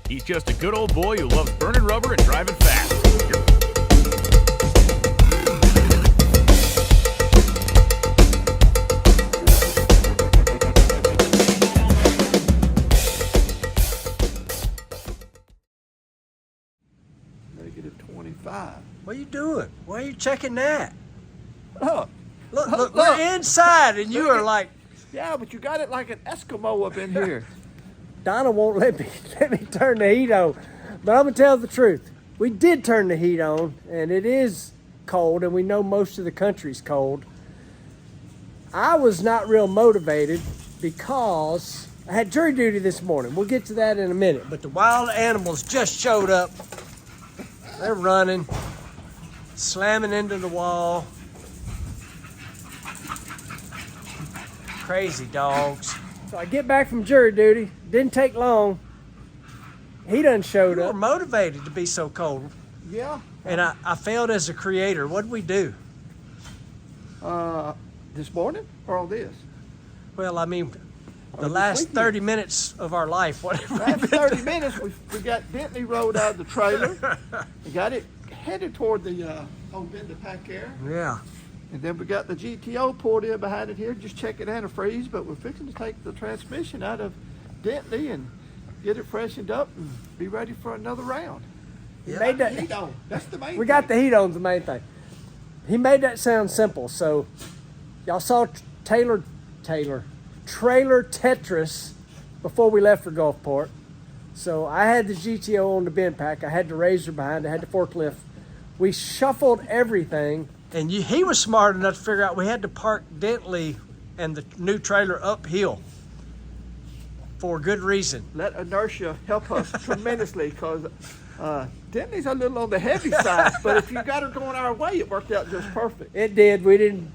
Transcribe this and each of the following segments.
He's just a good old boy who loves burning rubber and driving fast. -25. What are you doing? Why are you checking that? Look, we're inside and you are like... Yeah, but you got it like an Eskimo up in here. Donna won't let me turn the heat on. But I'm gonna tell the truth. We did turn the heat on and it is cold and we know most of the country's cold. I was not real motivated because I had jury duty this morning. We'll get to that in a minute. But the wild animals just showed up. They're running, slamming into the wall. Crazy dogs. So I get back from jury duty. Didn't take long. He done showed up. We were motivated to be so cold. Yeah. And I failed as a creator. What'd we do? This morning or all this? Well, I mean, the last 30 minutes of our life. What have we Last been 30 doing? minutes, we got Dentley rolled out of the trailer. We got it headed toward the old bin to pack air. Yeah. And then we got the GTO pulled in behind it here, just checking antifreeze, but we're fixing to take the transmission out of Dentley and get it freshened up and be ready for another round. He made that. Heat on. That's the main We thing. got the heat on's the main thing. He made that sound simple. So y'all saw trailer Tetris before we left for Gulfport. So I had the GTO on the bin pack. I had the Razor behind. I had the forklift. We shuffled everything. And he was smart enough to figure out we had to park Dentley and the new trailer uphill for a good reason. Let inertia help us tremendously because Dentley's a little on the heavy side, but if you got her going our way, it worked out just perfect. It did. We didn't.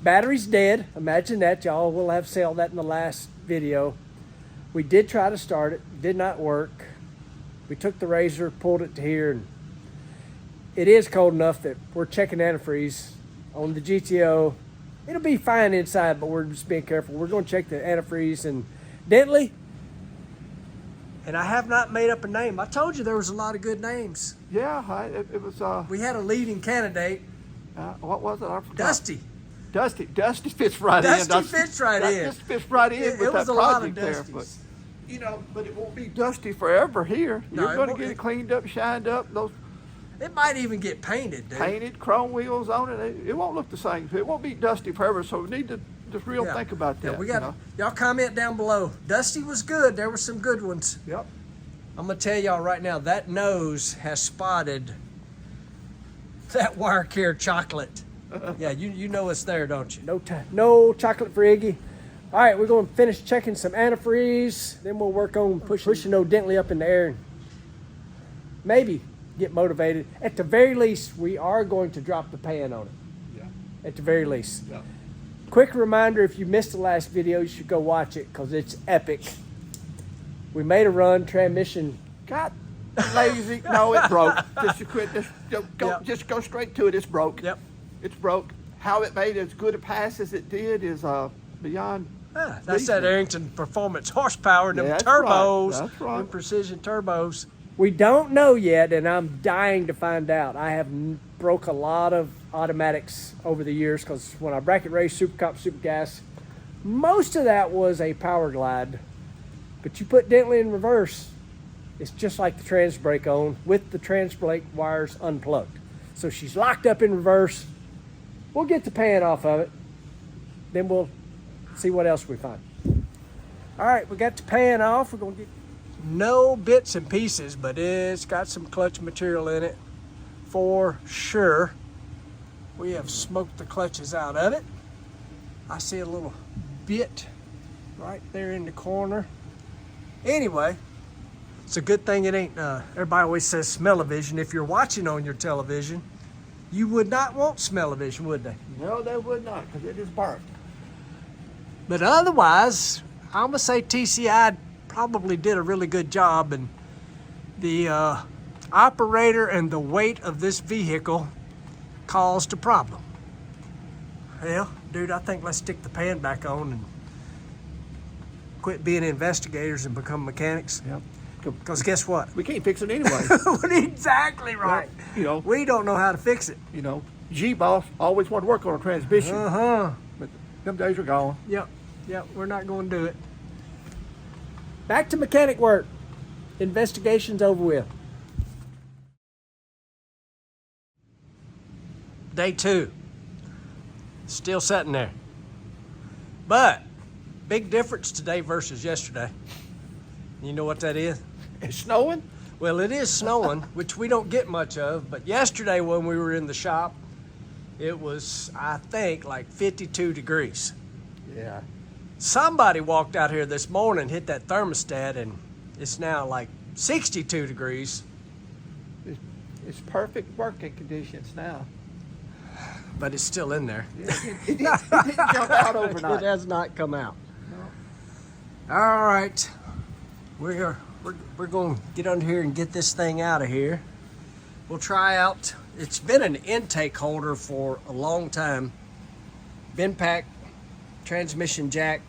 Battery's dead. Imagine that. Y'all will have said that in the last video. We did try to start it. Did not work. We took the Razor, pulled it to here, and it is cold enough that we're checking antifreeze on the GTO. It'll be fine inside, but we're just being careful. We're going to check the antifreeze and Dentley. And I have not made up a name. I told you there was a lot of good names. Yeah, it was. We had a leading candidate. What was it? I forgot. Dusty. Dusty fits right in. Dusty fits right in. Just fits right in with it was that a lot of project there. Dusties. But but it won't be dusty forever here. No, You're it going to won't- get it cleaned up, shined up. Those It might even get painted, dude. painted chrome wheels on it. It won't look the same. It won't be dusty forever. So we need to just Yeah. think about that. Yeah, we got y'all comment down below. Dusty was good. There were some good ones. Yep. I'm gonna tell y'all right now, that nose has spotted that wire care chocolate. Yeah, you know it's there, don't you? No chocolate for Iggy. All right, we're gonna finish checking some antifreeze. Then we'll work on pushing old Dentley up in the air and maybe get motivated. At the very least, we are going to drop the pan on it. Yeah. At the very least. Yeah. Quick reminder, if you missed the last video, you should go watch it because it's epic. We made a run, transmission. Got lazy. No, it broke. Just quit. Just go straight to it. It's broke. Yep. It's broke. How it made as good a pass as it did is beyond. That's reason. that Arrington Performance horsepower and them That's turbos, right. That's right. them precision turbos. We don't know yet, and I'm dying to find out. I have broke a lot of automatics over the years because when I bracket raced Super Cop, Super Gas, most of that was a power glide. But you put Dentley in reverse, it's just like the trans brake on with the trans brake wires unplugged. So she's locked up in reverse. We'll get the pan off of it. Then we'll see what else we find. All right, we got the pan off. We're gonna get no bits and pieces, but it's got some clutch material in it for sure. We have smoked the clutches out of it. I see a little bit right there in the corner. Anyway, it's a good thing it ain't, everybody always says smell-o-vision. If you're watching on your television, you would not want smell-o-vision, would they? No, they would not, because it is burnt. But otherwise, I'm gonna say TCI probably did a really good job, and the operator and the weight of this vehicle caused a problem. Well, dude, I think let's stick the pan back on and quit being investigators and become mechanics. Yep. Because guess what? We can't fix it anyway. Exactly right. You know, We don't know how to fix it. you know, G-Boss always wanted to work on a transmission, but them days are gone. Yep. We're not going to do it. Back to mechanic work. Investigation's over with. Day 2. Still sitting there. But big difference today versus yesterday. You know what that is? It's snowing. Well, it is snowing, which we don't get much of, but yesterday when we were in the shop, it was, I think, like 52 degrees. Yeah. Somebody walked out here this morning, hit that thermostat, and it's now like 62 degrees. It's perfect working conditions now. But it's still in there. It didn't jump out overnight. It has not come out. No. All right. We're going to get under here and get this thing out of here. We'll try out. It's been an intake holder for a long time. Bin pack, transmission jack.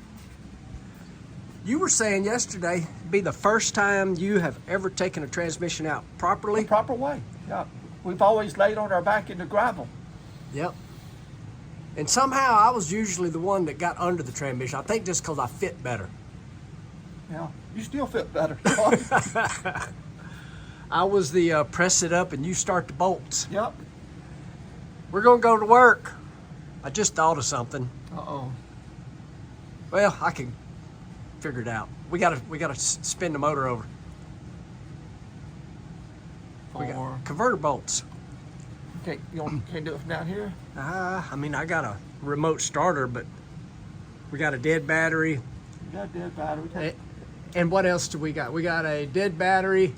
You were saying yesterday it'd be the first time you have ever taken a transmission out properly. The proper way. Yeah. We've always laid on our back in the gravel. Yep. And somehow I was usually the one that got under the transmission. I think just because I fit better. Yeah. You still fit better. I was the press it up and you start the bolts. Yep. We're gonna go to work. I just thought of something. Uh-oh. Well, I can figure it out. We gotta spin the motor over. We got converter bolts. Can't do it from down here? I mean, I got a remote starter, but we got a dead battery. You got a dead battery. And what else do we got? We got a dead battery,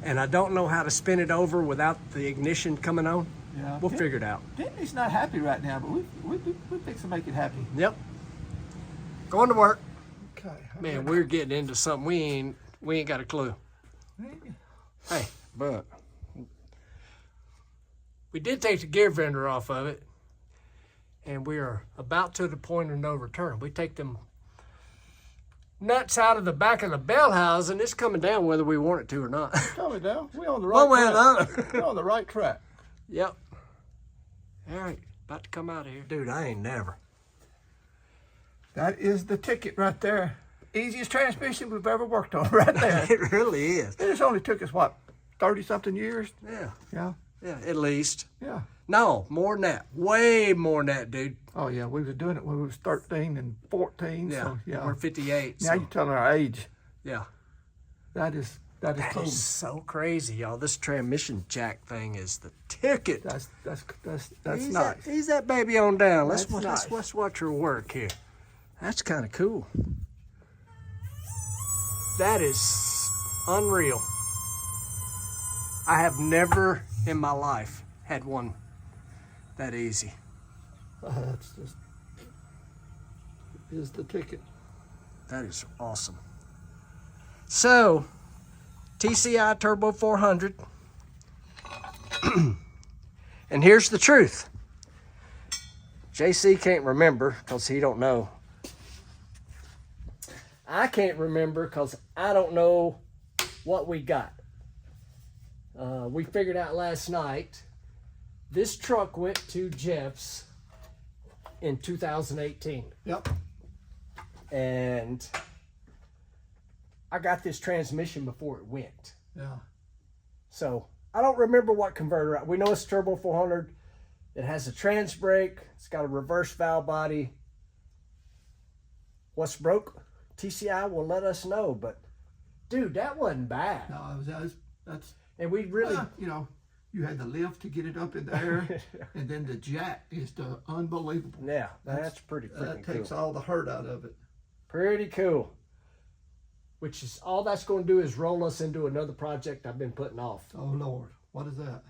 and I don't know how to spin it over without the ignition coming on. Yeah. We'll figure it out. Dentley's not happy right now, but we fix to make it happy. Yep. Going to work. Okay. Man, we're getting into something we ain't got a clue. Hey, but we did take the gear vendor off of it, and we are about to the point of no return. We take them nuts out of the back of the bell house, and it's coming down whether we want it to or not. Coming down. We're on the right One way or track. another. We're on the right track. Yep. All right, about to come out of here. Dude, I ain't never. That is the ticket right there. Easiest transmission we've ever worked on right there. It really is. It just only took us, what, 30-something years? Yeah. Yeah. Yeah, at least. Yeah. No, more than that. Way more than that, dude. Oh, yeah. We was doing it when we was 13 and 14. Yeah. So, yeah. We're 58. Now so. you're telling our age. Yeah. That is cool. It's so crazy, y'all. This transmission jack thing is the ticket. That's Ease nice. Ease that baby on down. Let's That's watch nice. her work here. That's kind of cool. That is unreal. I have never in my life had one that easy. That's just is the ticket. That is awesome. So, TCI Turbo 400. And here's the truth. JC can't remember because he don't know. I can't remember because I don't know what we got. We figured out last night this truck went to Jeff's in 2018. Yep. And I got this transmission before it went. Yeah. So I don't remember what converter. We know it's Turbo 400. It has a trans brake. It's got a reverse valve body. What's broke? TCI will let us know. But dude, that wasn't bad. No, that's And we really, you had the lift to get it up in the air, and then the jack is unbelievable. yeah, that's pretty freaking That takes cool. all the hurt out of it. Pretty cool. Which is all that's going to do is roll us into another project I've been putting off. Oh Lord, what is that?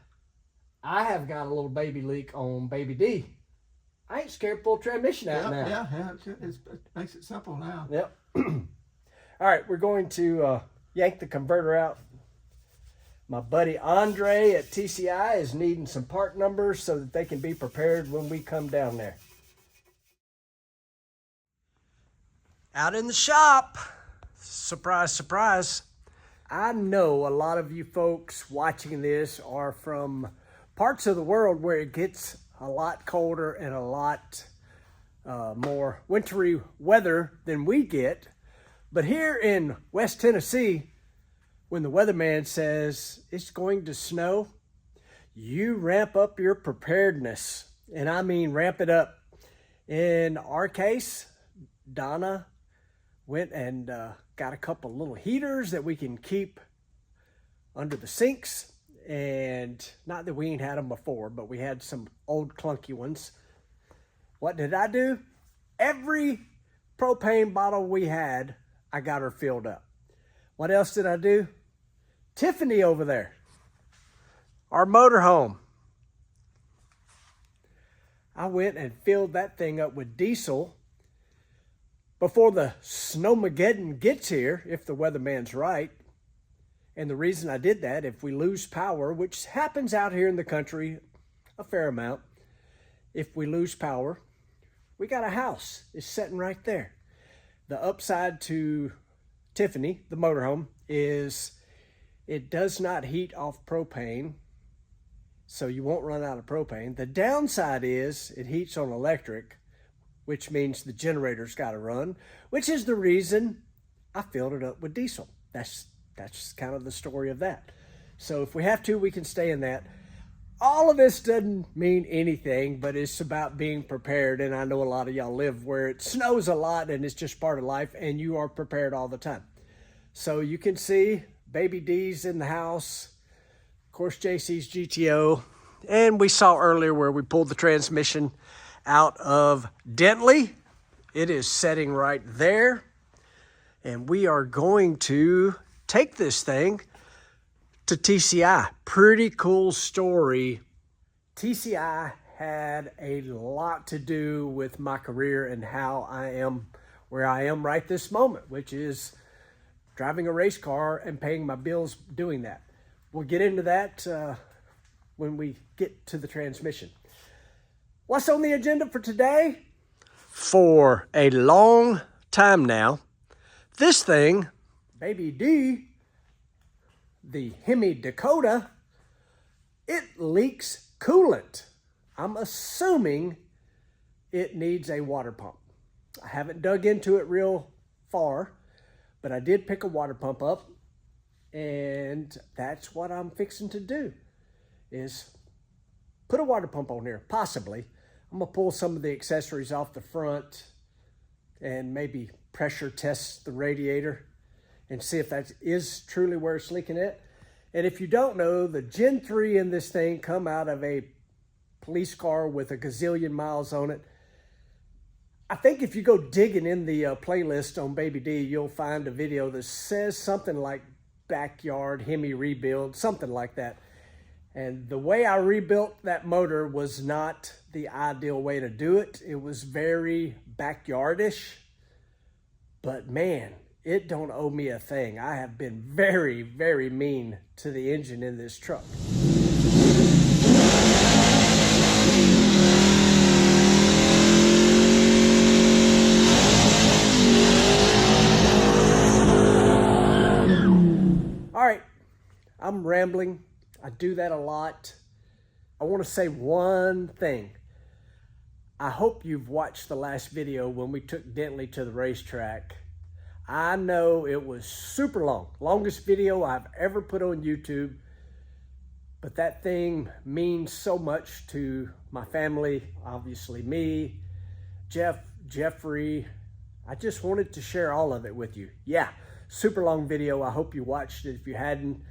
I have got a little baby leak on BadyD. I ain't scared to pull transmission out now. Yeah, it makes it simple now. Yep. All right, we're going to yank the converter out. My buddy Andre at TCI is needing some part numbers so that they can be prepared when we come down there. Out in the shop, surprise, surprise, I know a lot of you folks watching this are from parts of the world where it gets a lot colder and a lot more wintry weather than we get. But here in West Tennessee, when the weatherman says it's going to snow, you ramp up your preparedness. And I mean ramp it up. In our case, Donna went and got a couple little heaters that we can keep under the sinks. And not that we ain't had them before, but we had some old clunky ones. What did I do? Every propane bottle we had, I got her filled up. What else did I do? Tiffany over there, our motorhome. I went and filled that thing up with diesel before the snowmageddon gets here, if the weatherman's right. And the reason I did that, if we lose power, which happens out here in the country a fair amount, if we lose power, we got a house. It's sitting right there. The upside to Tiffany, the motorhome, is it does not heat off propane, so you won't run out of propane. The downside is it heats on electric, which means the generator's got to run, which is the reason I filled it up with diesel. That's kind of the story of that. So if we have to, we can stay in that. All of this doesn't mean anything, but it's about being prepared. And I know a lot of y'all live where it snows a lot and it's just part of life, and you are prepared all the time. So you can see BadyD's in the house. Of course, JC's GTO. And we saw earlier where we pulled the transmission out of Dentley. It is setting right there. And we are going to take this thing to TCI. Pretty cool story. TCI had a lot to do with my career and how I am where I am right this moment, which is driving a race car and paying my bills doing that. We'll get into that when we get to the transmission. What's on the agenda for today? For a long time now, this thing, BadyD, the Hemi Dakota, it leaks coolant. I'm assuming it needs a water pump. I haven't dug into it real far, but I did pick a water pump up, and that's what I'm fixing to do, is put a water pump on here, possibly. I'm gonna pull some of the accessories off the front and maybe pressure test the radiator and see if that is truly where it's leaking at. And if you don't know, the Gen 3 in this thing come out of a police car with a gazillion miles on it. I think if you go digging in the playlist on BadyD, you'll find a video that says something like backyard Hemi rebuild, something like that. And the way I rebuilt that motor was not the ideal way to do it. It was very backyardish, but man, it don't owe me a thing. I have been very, very mean to the engine in this truck. All right, I'm rambling. I do that a lot. I want to say one thing. I hope you've watched the last video when we took Dentley to the racetrack. I know it was super long, longest video I've ever put on YouTube, but that thing means so much to my family, obviously me, Jeff, Jeffrey. I just wanted to share all of it with you. Yeah, super long video. I hope you watched it. If you hadn't,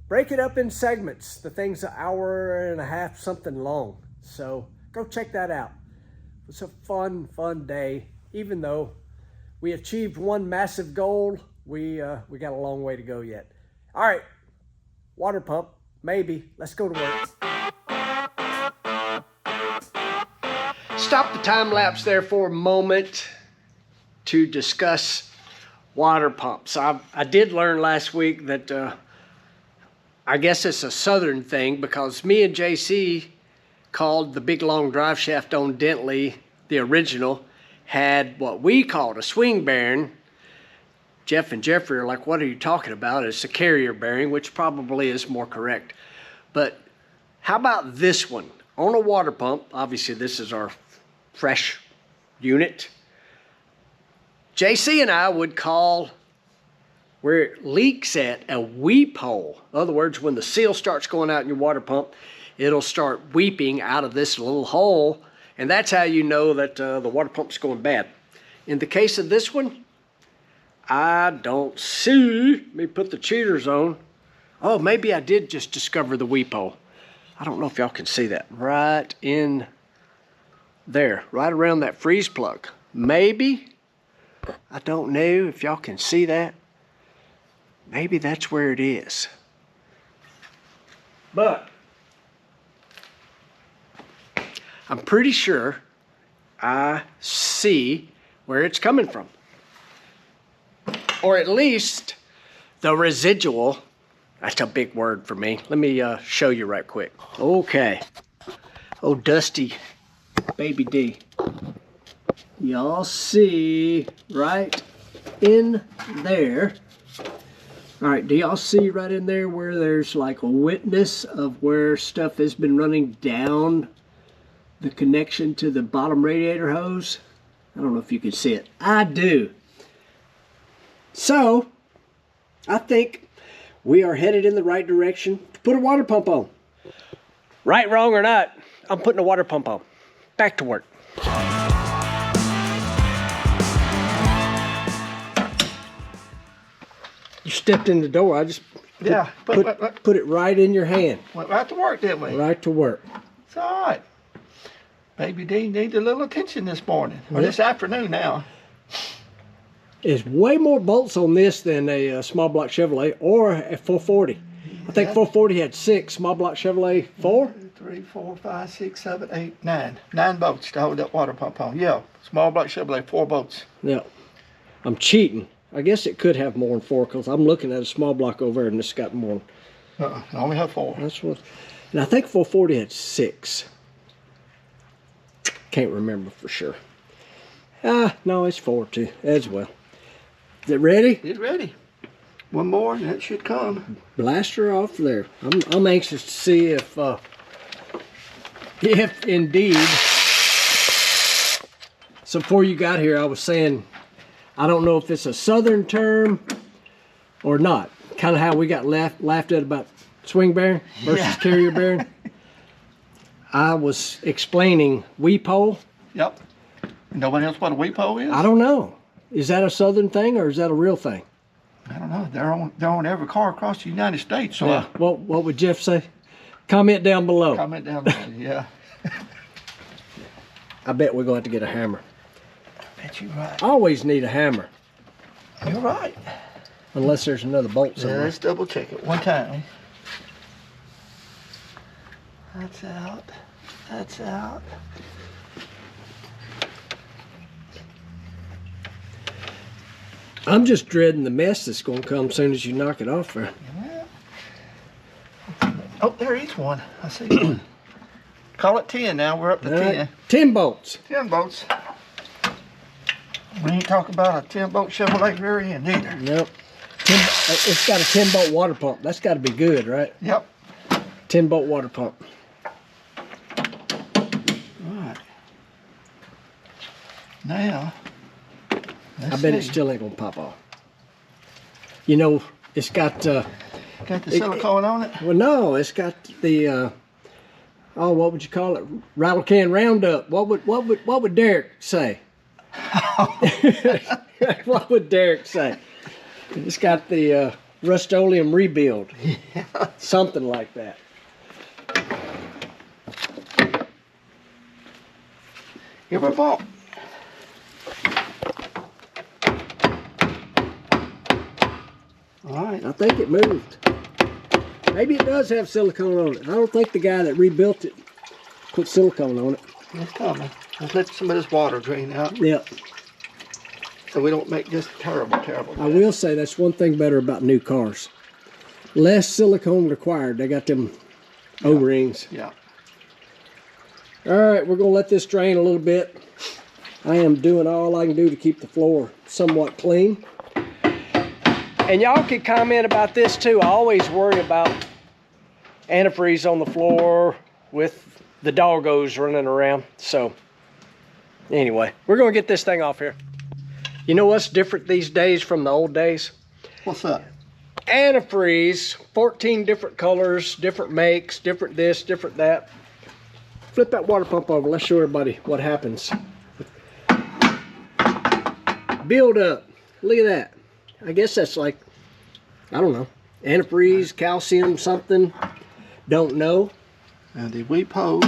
break it up in segments. The thing's an hour and a half, something long. So go check that out. It's a fun, fun day. Even though we achieved one massive goal, we got a long way to go yet. All right, water pump, maybe. Let's go to work. Stop the time lapse there for a moment to discuss water pumps. I did learn last week that I guess it's a southern thing, because me and JC called the big long drive shaft on Dentley, the original, had what we called a swing bearing Jeff and Jeffrey are like, what are you talking about? It's a carrier bearing, which probably is more correct. But how about this one? On a water pump, obviously this is our fresh unit. JC and I would call where it leaks at a weep hole. In other words, when the seal starts going out in your water pump, it'll start weeping out of this little hole, and that's how you know that the water pump's going bad. In the case of this one, I don't see, let me put the cheaters on. Oh, maybe I did just discover the weep hole. I don't know if y'all can see that. Right in there, right around that freeze plug. Maybe, I don't know if y'all can see that. Maybe that's where it is. But I'm pretty sure I see where it's coming from. Or at least the residual. That's a big word for me. Let me show you right quick. Okay. Oh, dusty BadyD. Y'all see right in there. All right, do y'all see right in there where there's like a witness of where stuff has been running down the connection to the bottom radiator hose? I don't know if you can see it. I do. So, I think we are headed in the right direction to put a water pump on. Right, wrong, or not, I'm putting a water pump on. Back to work. You stepped in the door. I just put it right in your hand. Went right to work, didn't we? Right to work. It's all right. BadyD needs a little attention this morning, or this afternoon now. There's way more bolts on this than a small block Chevrolet or a 440. I think 440 had 6, small block Chevrolet 4? 2, 3, 4, 5, 6, 7, 8, 9. 9 bolts to hold that water pump on. Yeah, small block Chevrolet, 4 bolts. Yeah. I'm cheating. I guess it could have more than 4 because I'm looking at a small block over there and it's got more. I only have 4. That's what. And I think 440 had 6. Can't remember for sure. No, it's 4 too as well. Is it ready? It's ready. One more and it should come. Blast her off there. I'm anxious to see if indeed. So before you got here, I was saying, I don't know if it's a southern term or not. Kind of how we got laughed at about swing bearing versus carrier bearing. I was explaining weep hole. Yep. Nobody else what a weep hole is? I don't know. Is that a southern thing or is that a real thing? I don't know. They're on every car across the United States. So yeah. What would Jeff say? Comment down below. Comment down below. Yeah. I bet we're going to have to get a hammer. I bet you're right. I always need a hammer. You're right. Unless there's another bolt somewhere. Yeah, let's double check it one time. That's out. That's out. I'm just dreading the mess that's going to come as soon as you knock it off there. Yeah. Oh, there is one. I see one. Call it 10 now. We're up to 10. 10 bolts. 10 bolts. We ain't talking about a 10 bolt Chevrolet rear end either. Nope. It's got a 10 bolt water pump. That's got to be good, right? Yep. 10 bolt water pump. Right. Now, I bet it still ain't gonna pop off. You know, it's got got the silicone on it? Well, no, it's got the oh, what would you call it? Rattle can roundup. What would Derek say? What would Derek say? It's got the Rust-Oleum rebuild. Something like that. Give her a ball. All right. I think it moved. Maybe it does have silicone on it. I don't think the guy that rebuilt it put silicone on it. It's coming. Let's let some of this water drain out. Yep. So we don't make this terrible I will say that's one thing better about new cars. Less silicone required. They got them O-rings. Yeah. All right, we're going to let this drain a little bit. I am doing all I can do to keep the floor somewhat clean. And y'all can comment about this too. I always worry about antifreeze on the floor with the doggos running around. So anyway, we're gonna get this thing off here. You know what's different these days from the old days? What's that? Antifreeze, 14 different colors, different makes, different this, different that. Flip that water pump over. Let's show everybody what happens. Build up. Look at that. I guess that's like, I don't know, antifreeze, calcium, something. Don't know. Now the weep hole,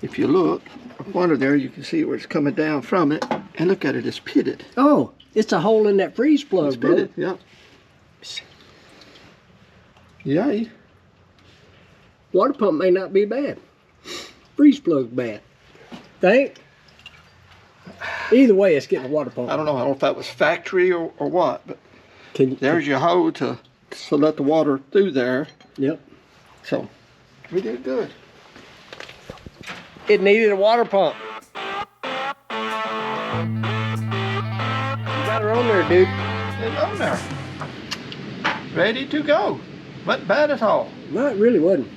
if you look, up under there, you can see where it's coming down from it. And look at it, it's pitted. Oh, it's a hole in that freeze plug, It's bro. pitted, yeah. Yay. Water pump may not be bad. Freeze plug bad. Think? Either way, it's getting a water pump. I don't know if that was factory or what, but Can there's your hole to let the water through there. Yep. So we did good. It needed a water pump. You got her on there, dude. It's on there. Ready to go. Wasn't bad at all. No, it really wasn't.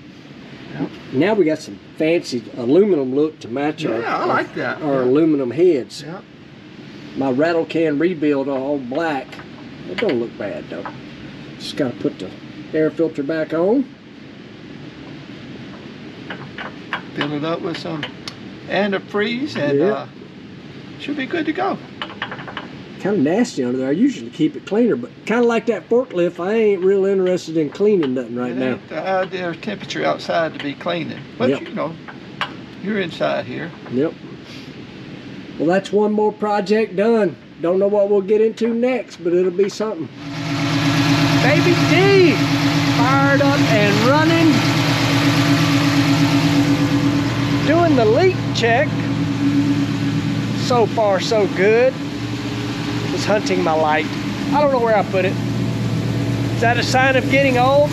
Yep. Now we got some fancy aluminum look to match I like that. our aluminum heads. Yeah. My rattle can rebuild all black. It don't look bad though. Just gotta put the air filter back on. Fill it up with some antifreeze and Yeah. should be good to go. Kind of nasty under there. I usually keep it cleaner, but kind of like that forklift, I ain't real interested in cleaning nothing right It now. ain't the ideal temperature outside to be cleaning. But Yep. you know, you're inside here. Yep. Well, that's one more project done. Don't know what we'll get into next, but it'll be something. BadyD, fired up and running. Doing the leak check. So far, so good. Was hunting my light. I don't know where I put it. Is that a sign of getting old?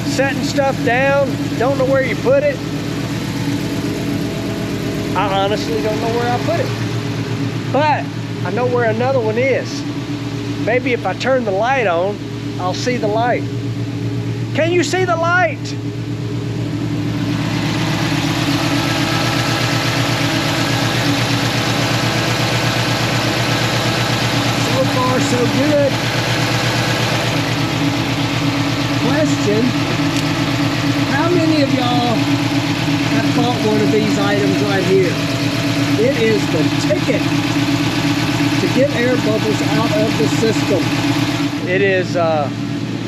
Setting stuff down, don't know where you put it. I honestly don't know where I put it. But I know where another one is. Maybe if I turn the light on, I'll see the light. Can you see the light? So far, so good. Question, how many of y'all have bought one of these items right here? It is the ticket to get air bubbles out of the system. It is a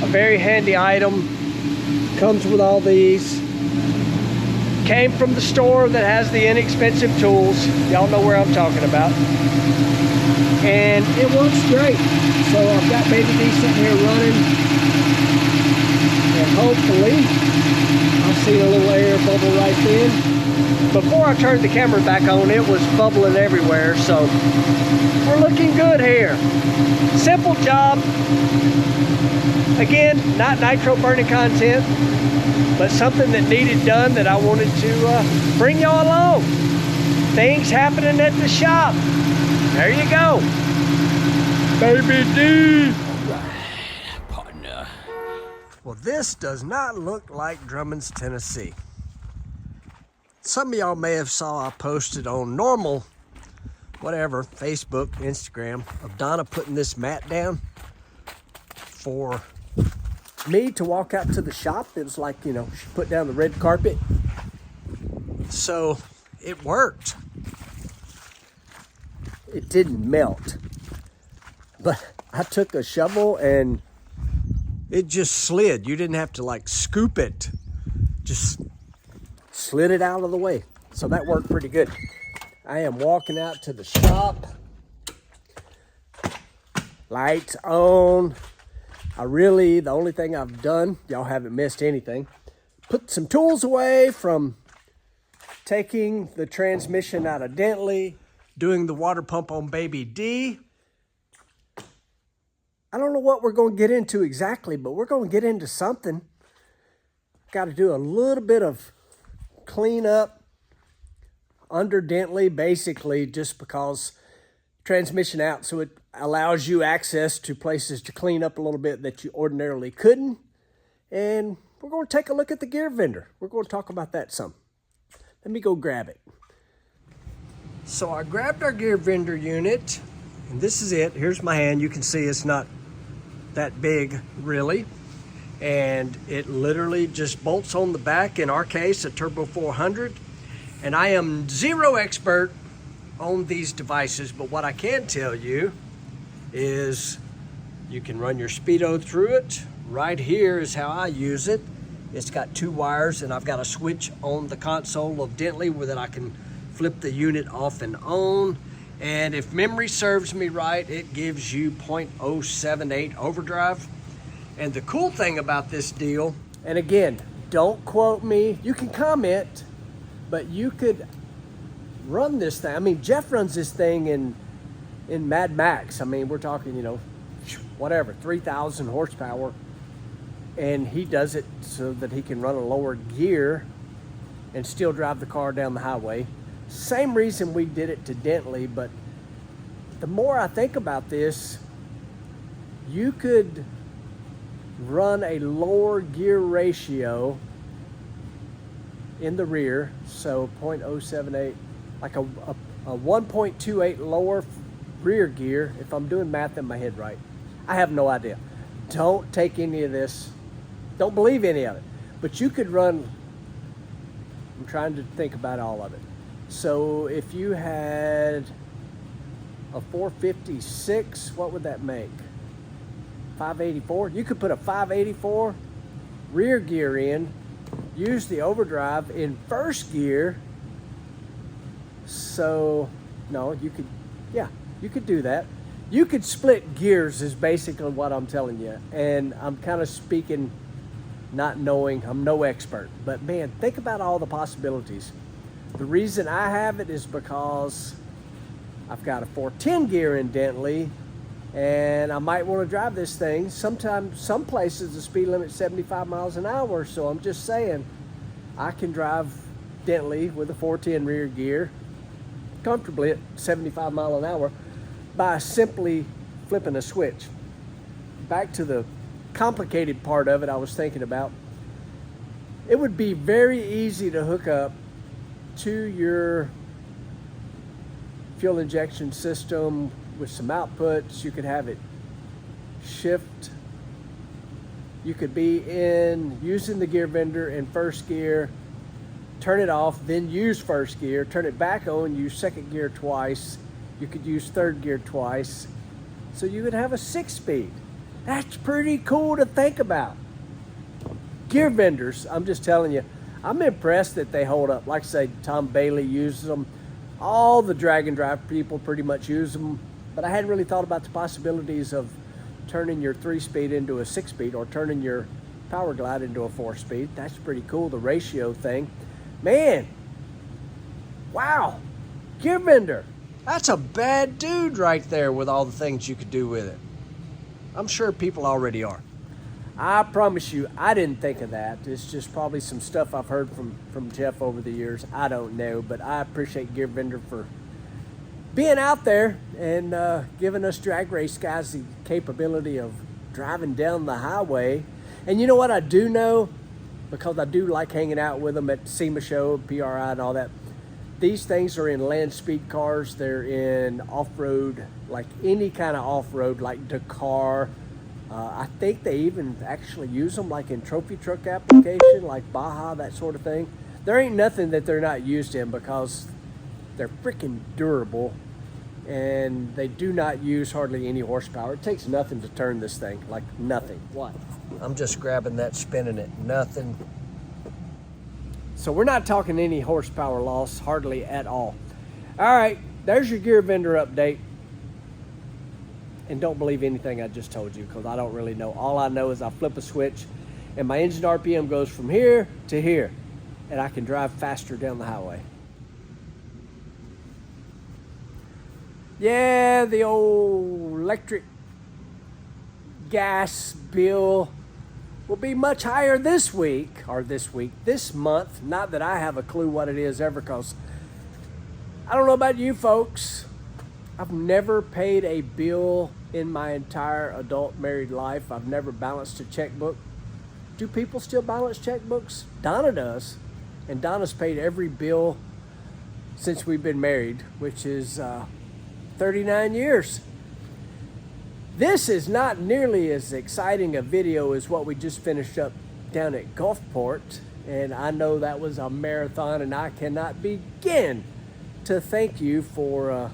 very handy item. Comes with all these. Came from the store that has the inexpensive tools. Y'all know where I'm talking about. And it works great. So I've got BadyD sitting here running. And hopefully I'll see a little air bubble right then. Before I turned the camera back on, it was bubbling everywhere, so we're looking good here. Simple job. Again, not nitro burning content, but something that needed done that I wanted to bring y'all along. Things happening at the shop. There you go. BadyD. Partner. Well, this does not look like Drummond's, Tennessee. Some of y'all may have saw I posted on normal, whatever, Facebook, Instagram, of Donna putting this mat down for me to walk out to the shop. It was like, you know, she put down the red carpet. So it worked. It didn't melt. But I took a shovel and it just slid. You didn't have to like scoop it. Just slid it out of the way. So that worked pretty good. I am walking out to the shop. Lights on. The only thing I've done, y'all haven't missed anything, put some tools away from taking the transmission out of Dentley, doing the water pump on BadyD. I don't know what we're going to get into exactly, but we're going to get into something. Got to do a little bit of cleanup under Dentley, basically just because transmission out, so it allows you access to places to clean up a little bit that you ordinarily couldn't. And we're going to take a look at the gear vendor. We're going to talk about that some. Let me go grab it. So I grabbed our gear vendor unit, and this is it. Here's my hand. You can see it's not that big, really. And it literally just bolts on the back, in our case, a Turbo 400. And I am zero expert on these devices, but what I can tell you is you can run your speedo through it. Right here is how I use it. It's got 2 wires, and I've got a switch on the console of Dentley where that I can flip the unit off and on. And if memory serves me right, it gives you 0.078 overdrive. And the cool thing about this deal, and again, don't quote me, you can comment, but you could run this thing. I mean, Jeff runs this thing in Mad Max. I mean, we're talking, you know, whatever, 3,000 horsepower. And he does it so that he can run a lower gear and still drive the car down the highway. Same reason we did it to Dentley, but the more I think about this, you could run a lower gear ratio in the rear, so 0.078, like a 1.28 lower rear gear, if I'm doing math in my head right. I have no idea. Don't take any of this. Don't believe any of it. But you could run, I'm trying to think about all of it. So if you had a 456, what would that make? 584? You could put a 584 rear gear in, use the overdrive in first gear. So, no, you could, yeah, you could do that. You could split gears is basically what I'm telling you. And I'm kind of speaking, not knowing, I'm no expert. But man, think about all the possibilities. The reason I have it is because I've got a 410 gear in Dentley, and I might want to drive this thing. Sometimes, some places the speed limit's 75 miles an hour, so I'm just saying I can drive Dentley with a 410 rear gear comfortably at 75 mile an hour by simply flipping a switch. Back to the complicated part of it I was thinking about. It would be very easy to hook up to your fuel injection system with some outputs. You could have it shift. You could be in using the gear vendor in first gear, turn it off, then use first gear, turn it back on, use second gear twice. You could use third gear twice. So you would have a 6-speed. That's pretty cool to think about. Gear vendors, I'm just telling you, I'm impressed that they hold up. Like I say, Tom Bailey uses them. All the drag and drive people pretty much use them. But I hadn't really thought about the possibilities of turning your 3-speed into a 6-speed or turning your Power Glide into a 4-speed. That's pretty cool, the ratio thing. Man, wow, gear vendor. That's a bad dude right there with all the things you could do with it. I'm sure people already are. I promise you, I didn't think of that. It's just probably some stuff I've heard from Jeff over the years. I don't know, but I appreciate Gear Vendor for being out there and giving us drag race guys the capability of driving down the highway. And you know what I do know? Because I do like hanging out with them at SEMA Show, PRI and all that. These things are in land speed cars. They're in off-road, like any kind of off-road, like Dakar. I think they even actually use them like in trophy truck application, like Baja, that sort of thing. There ain't nothing that they're not used in because they're freaking durable and they do not use hardly any horsepower. It takes nothing to turn this thing, like nothing. What? I'm just grabbing that, spinning it, nothing. So we're not talking any horsepower loss, hardly at all. All right, there's your gear vendor update. And don't believe anything I just told you because I don't really know. All I know is I flip a switch and my engine RPM goes from here to here and I can drive faster down the highway. Yeah, the old electric gas bill will be much higher this month. Not that I have a clue what it is ever, because I don't know about you folks. I've never paid a bill in my entire adult married life. I've never balanced a checkbook. Do people still balance checkbooks? Donna does. And Donna's paid every bill since we've been married, which is 39 years. This is not nearly as exciting a video as what we just finished up down at Gulfport. And I know that was a marathon, and I cannot begin to thank you for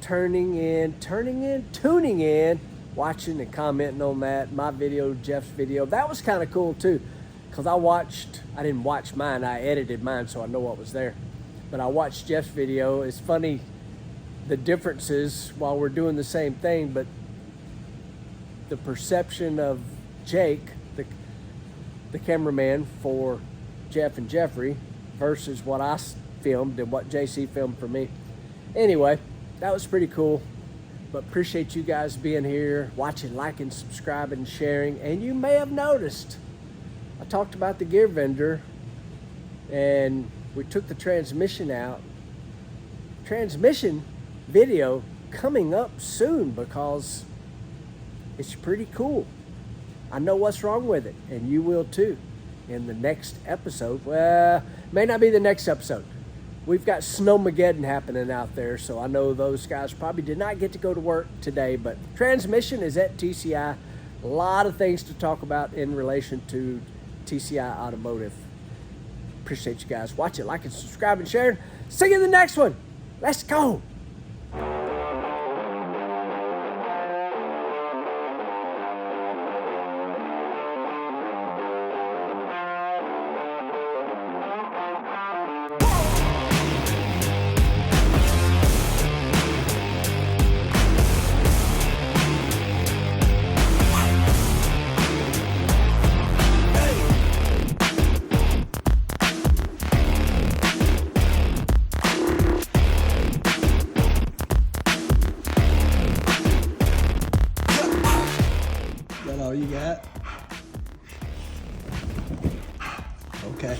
tuning in, watching and commenting on that. My video, Jeff's video, that was kind of cool too, because I didn't watch mine, I edited mine so I know what was there. But I watched Jeff's video. It's funny the differences while we're doing the same thing, but the perception of Jake, the cameraman for Jeff and Jeffrey, versus what I filmed and what JC filmed for me. Anyway, that was pretty cool. But appreciate you guys being here, watching, liking, subscribing, sharing. And you may have noticed, I talked about the gear vendor, and we took the transmission out. Transmission video coming up soon because it's pretty cool. I know what's wrong with it, and you will too in the next episode. Well, may not be the next episode. We've got Snowmageddon happening out there, so I know those guys probably did not get to go to work today, but transmission is at TCI. A lot of things to talk about in relation to TCI Automotive. Appreciate you guys watching, liking, subscribing, sharing. See you in the next one. Let's go. That all you got? Okay.